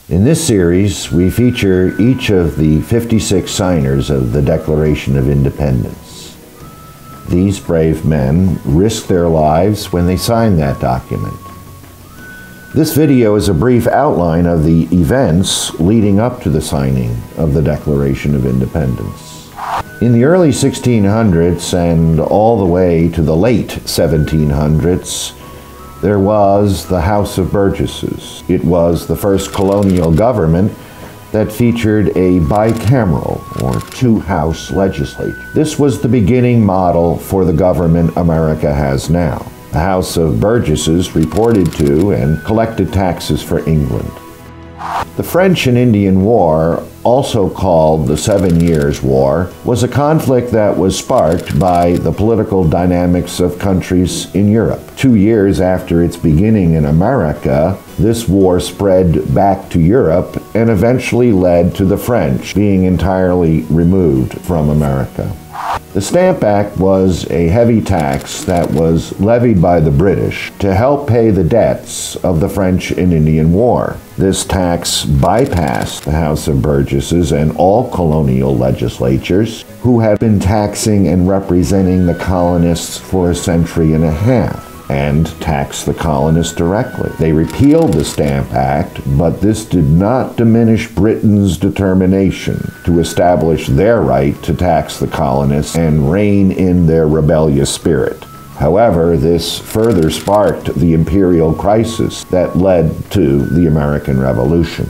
In this series, we feature each of the 56 signers of the Declaration of Independence. These brave men risked their lives when they signed that document. This video is a brief outline of the events leading up to the signing of the Declaration of Independence. In the early 1600s and all the way to the late 1700s, there was the House of Burgesses. It was the first colonial government that featured a bicameral or two-house legislature. This was the beginning model for the government America has now. The House of Burgesses reported to and collected taxes for England. The French and Indian War, also called the 7 Years' War, was a conflict that was sparked by the political dynamics of countries in Europe. 2 years after its beginning in America, this war spread back to Europe and eventually led to the French being entirely removed from America. The Stamp Act was a heavy tax that was levied by the British to help pay the debts of the French and Indian War. This tax bypassed the House of Burgesses and all colonial legislatures who had been taxing and representing the colonists for a century and a half, and taxed the colonists directly. They repealed the Stamp Act, but this did not diminish Britain's determination to establish their right to tax the colonists and rein in their rebellious spirit. However, this further sparked the imperial crisis that led to the American Revolution.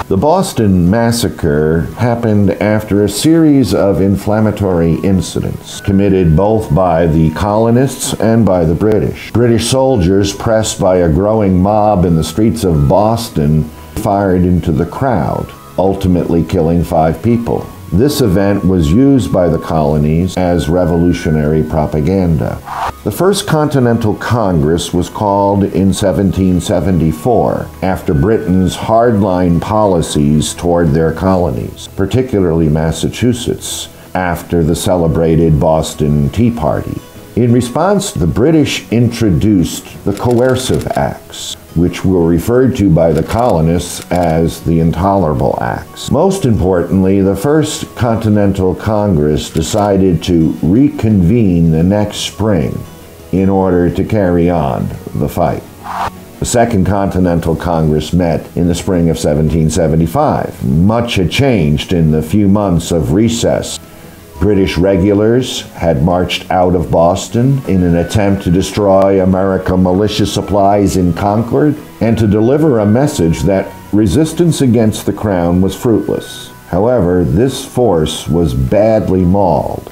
The Boston Massacre happened after a series of inflammatory incidents committed both by the colonists and by the British. British soldiers, pressed by a growing mob in the streets of Boston, fired into the crowd, ultimately killing 5 people. This event was used by the colonies as revolutionary propaganda. The First Continental Congress was called in 1774 after Britain's hardline policies toward their colonies, particularly Massachusetts, after the celebrated Boston Tea Party. In response, the British introduced the Coercive Acts, which were referred to by the colonists as the Intolerable Acts. Most importantly, the First Continental Congress decided to reconvene the next spring in order to carry on the fight. The Second Continental Congress met in the spring of 1775. Much had changed in the few months of recess. British regulars had marched out of Boston in an attempt to destroy American militia supplies in Concord and to deliver a message that resistance against the crown was fruitless. However, this force was badly mauled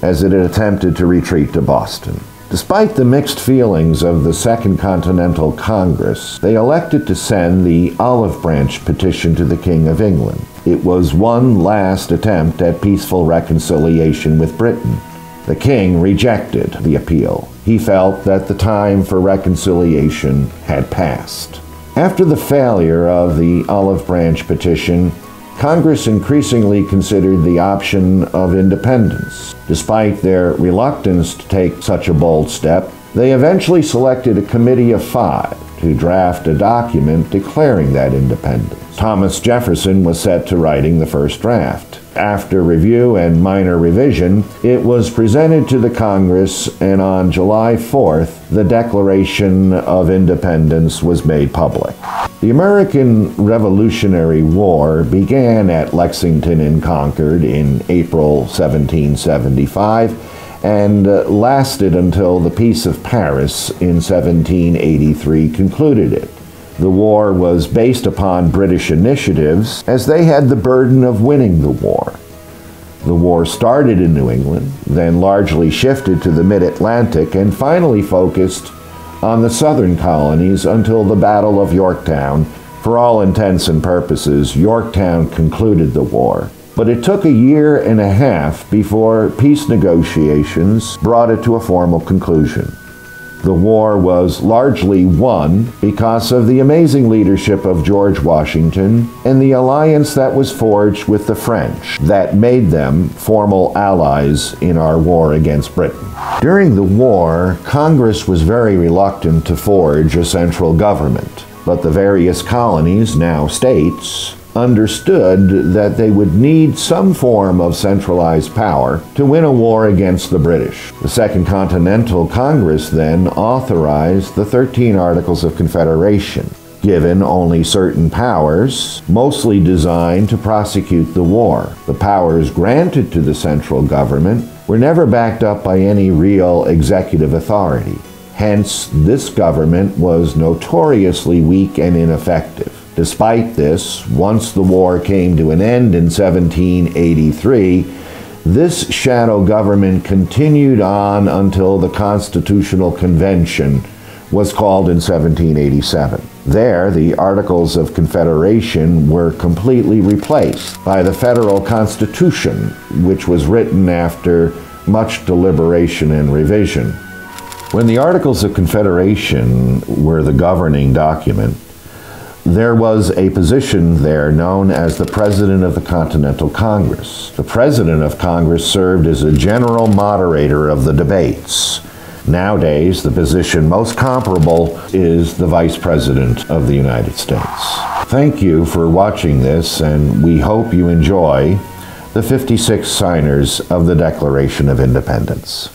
as it had attempted to retreat to Boston. Despite the mixed feelings of the Second Continental Congress, they elected to send the Olive Branch petition to the King of England. It was one last attempt at peaceful reconciliation with Britain. The king rejected the appeal. He felt that the time for reconciliation had passed. After the failure of the Olive Branch petition, Congress increasingly considered the option of independence. Despite their reluctance to take such a bold step, they eventually selected a committee of 5 to draft a document declaring that independence. Thomas Jefferson was set to writing the first draft. After review and minor revision, it was presented to the Congress, and on July 4th, the Declaration of Independence was made public. The American Revolutionary War began at Lexington and Concord in April 1775 and lasted until the Peace of Paris in 1783 concluded it. The war was based upon British initiatives, as they had the burden of winning the war. The war started in New England, then largely shifted to the mid-Atlantic, and finally focused on the southern colonies until the Battle of Yorktown. For all intents and purposes, Yorktown concluded the war. But it took a year and a half before peace negotiations brought it to a formal conclusion. The war was largely won because of the amazing leadership of George Washington and the alliance that was forged with the French that made them formal allies in our war against Britain. During the war, Congress was very reluctant to forge a central government. But the various colonies, now states, understood that they would need some form of centralized power to win a war against the British. The Second Continental Congress then authorized the 13 Articles of Confederation, given only certain powers, mostly designed to prosecute the war. The powers granted to the central government were never backed up by any real executive authority. Hence, this government was notoriously weak and ineffective. Despite this, once the war came to an end in 1783, this shadow government continued on until the Constitutional Convention was called in 1787. There, the Articles of Confederation were completely replaced by the Federal Constitution, which was written after much deliberation and revision. When the Articles of Confederation were the governing document, there was a position there known as the President of the Continental Congress. The President of Congress served as a general moderator of the debates. Nowadays, the position most comparable is the Vice President of the United States. Thank you for watching this, and we hope you enjoy the 56 signers of the Declaration of Independence.